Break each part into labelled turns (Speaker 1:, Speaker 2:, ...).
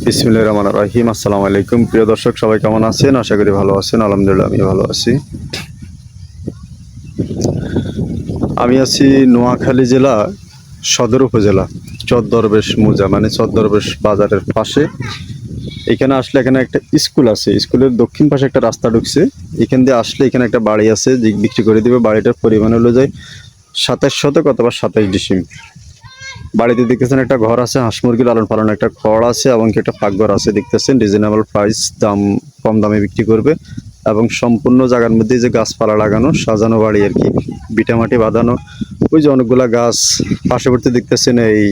Speaker 1: বিসমিল্লাহির রহমানির রহিম। আসসালামু আলাইকুম। প্রিয় দর্শক, সবাই কেমন আছেন? আশা করি ভালো আছেন। আলহামদুলিল্লাহ, আমি ভালো আছি। আমি আছি নোয়াখালী জেলা সদর উপজেলা চরদরবেশ মৌজা, মানে চরদরবেশ বাজারের পাশে। এখানে আসলে এখানে একটা স্কুল আছে, স্কুলের দক্ষিণ পাশে একটা রাস্তা ঢুকছে। এখান দিয়ে আসলে এখানে একটা বাড়ি আছে, যে বিক্রি করে দিবে। বাড়িটার পরিমাণ হলো যায় 27 শতক অথবা 27 ডিসিম। বাড়িতে দেখতেছেন একটা ঘর আছে, হাঁস মুরগি লালন পালন একটা খড় আছে এবং একটা পাকঘর আছে। দেখতেছেন রিজনেবল প্রাইস, দাম কম দামে বিক্রি করবে। এবং সম্পূর্ণ জায়গার মধ্যে যে গাছপালা লাগানো, সাজানো বাড়ি আর কি, বিটামাটি বাঁধানো। ওই যে অনেকগুলা গাছ পার্শ্ববর্তী দেখতেছেন, এই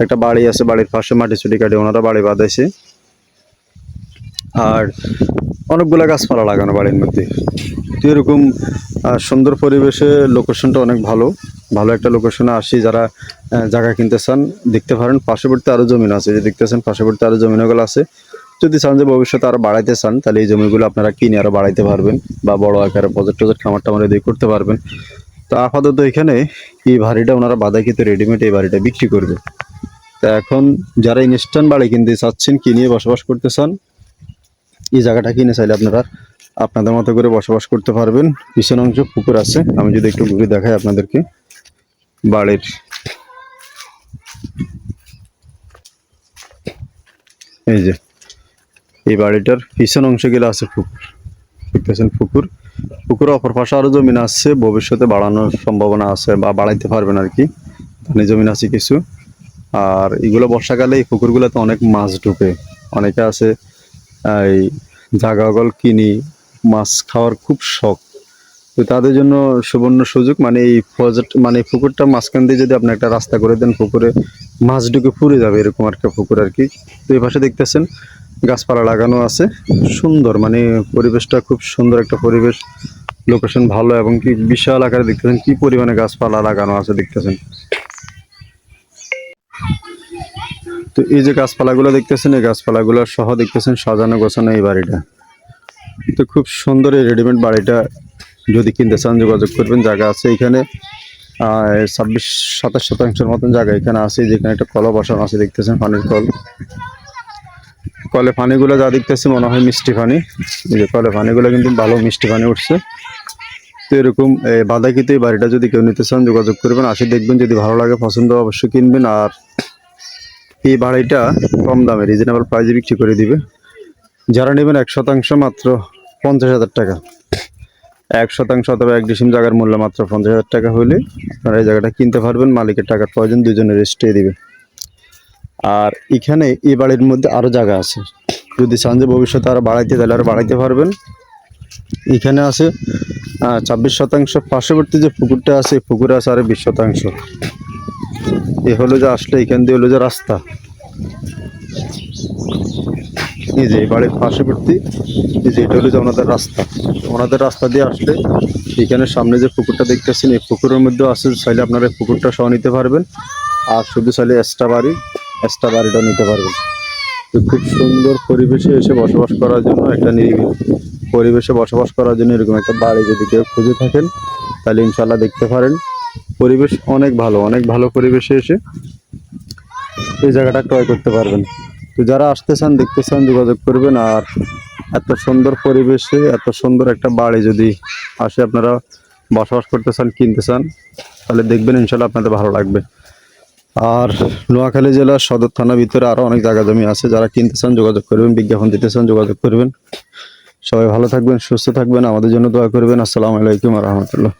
Speaker 1: একটা বাড়ি আছে, বাড়ির পাশে মাটি চুটি কাটে ওনারা বাড়ি বাঁধাইছে। আর অনেকগুলা গাছপালা লাগানো বাড়ির মধ্যে। তো এরকম সুন্দর পরিবেশে লোকেশনটা অনেক ভালো। ভালো একটা লোকেশনে আসি, যারা জায়গা কিনতে চান দেখতে পারেন। পার্শ্ববর্তী আরও জমিন আছে, যে দেখতেছেন পার্শ্ববর্তী আরও জমিনগুলো আছে। যদি চান যে ভবিষ্যতে আরও বাড়াইতে চান, তাহলে এই জমিগুলো আপনারা কিনে আরও বাড়াইতে পারবেন, বা বড় আকারে প্রজেক্ট খামার টামার দিয়ে করতে পারবেন। তো আপাতত এখানে এই বাড়িটা ওনারা বাধা কিন্তু রেডিমেড এই বাড়িটা বিক্রি করবে। তা এখন যারা ইনস্ট্যান্ট বাড়ি কিনতে চাচ্ছেন, কিনে বসবাস করতে চান, এই জায়গাটা কিনে চাইলে আপনারা আপনাদের মতো করে বসবাস করতে পারবেন। পিছন অংশ পুকুর আছে, আমি যদি একটু ঘুরে দেখাই আপনাদেরকে। বাড়ির এই যে এই বাড়িটার পিছন অংশ গেলে আছে পুকুর, দেখতেছেন পুকুর। পুকুর অপর পাশে আরো জমিন আছে, ভবিষ্যতে বাড়ানোর সম্ভাবনা আছে, বা বাড়াইতে পারবেন আর কি। ধানি জমিন আছে কিছু। আর এগুলো বর্ষাকালে এই পুকুরগুলোতে অনেক মাছ ঢুকে। অনেকে আছে এই জাগাগল কিনি মাছ খাওয়ার খুব শখ। তো তাদের জন্য সুবর্ণ সুযোগ, মানে এই প্রজেক্ট, মানে পুকুরটা মাঝখান দিয়ে যদি আপনি একটা রাস্তা করে দেন, পুকুরে মাছ ঢুকে পুড়ে যাবে, এরকম একটা পুকুর আর কি। তো এই পাশে দেখতেছেন গাছপালা লাগানো আছে, সুন্দর, মানে পরিবেশটা খুব সুন্দর একটা পরিবেশ। লোকেশন ভালো, এবং কি বিশাল আকারে দেখতেছেন কি পরিমাণে গাছপালা লাগানো আছে দেখতেছেন। তো এই যে গাছপালাগুলো দেখতেছেন, এই গাছপালাগুলো সহ দেখতেছেন সাজানো গোছানো এই বাড়িটা। তো খুব সুন্দর এই রেডিমেড বাড়িটা যদি কিনতে চান, যোগাযোগ করবেন। জায়গা আছে এখানে 26-27 শতাংশের মতন জায়গা এখানে আছে। যেখানে একটা কল বসানো আছে, দেখতেছেন পানির কল। কলে পানিগুলো যা দেখতেছি মনে হয় মিষ্টি পানি। এই যে কলে পানিগুলো কিন্তু ভালো মিষ্টি পানি উঠছে। তো এরকম বাদাকিতে এই বাড়িটা যদি কেউ নিতে চান, যোগাযোগ করবেন, আসে দেখবেন। যদি ভালো লাগে, পছন্দ, অবশ্যই কিনবেন। আর এই বাড়িটা কম দামে রিজনেবল প্রাইসে বিক্রি করে দিবে। যারা নেবেন 1% মাত্র 50,000 টাকা। 1% অথবা 1 ডিসিম জায়গার মূল্য মাত্র 50,000 টাকা হলে আপনারা এই জায়গাটা কিনতে পারবেন। মালিকের টাকার প্রয়োজন, দুজনের রেজিস্ট্রি দিবে। আর এখানে এই বাড়ির মধ্যে আরও জায়গা আছে, যদি চান যে ভবিষ্যতে আরও বাড়াইতে, তাহলে আরও বাড়াইতে পারবেন। এখানে আছে 26 শতাংশ। পার্শ্ববর্তী যে পুকুরটা আছে, পুকুরে আছে আরও 20 শতাংশ। এ হলো যে আসলে এখান দিয়ে হলো যে রাস্তা, এই যে বাড়ির পার্শ্ববর্তী, এই যে এটা হলো যে ওনাদের রাস্তা। ওনাদের রাস্তা দিয়ে আসলে এখানে সামনে যে পুকুরটা দেখতেছেন, এই পুকুরের মধ্যেও আছে। চাইলে আপনারা পুকুরটা সহ নিতে পারবেন, আর শুধু চাইলে এক্সট্রা বাড়িটাও নিতে পারবেন। তো খুব সুন্দর পরিবেশে এসে বসবাস করার জন্য, একটা নিরিবিলি পরিবেশে বসবাস করার জন্য এরকম একটা বাড়ি যদি কেউ খুঁজে থাকেন, তাহলে ইনশাল্লাহ দেখতে পারেন। পরিবেশ অনেক ভালো, অনেক ভালো পরিবেশে এসে এই জায়গাটা ক্রয় করতে পারবেন। তো যারা আসতে চান, দেখতে চান, যোগাযোগ করবেন। আর এত সুন্দর পরিবেশে এত সুন্দর একটা বাড়ি যদি আসে, আপনারা বসবাস করতে চান, কিনতে চান, তাহলে দেখবেন ইনশাল্লাহ আপনাদের ভালো লাগবে। আর নোয়াখালী জেলার সদর থানার ভিতরে আরও অনেক জায়গা জমি আছে। যারা কিনতে চান, যোগাযোগ করবেন। বিজ্ঞাপন দিতে চান, যোগাযোগ করবেন। সবাই ভালো থাকবেন, সুস্থ থাকবেন, আমাদের জন্য দোয়া করবেন। আসসালামু আলাইকুম ওয়া রাহমাতুল্লাহ।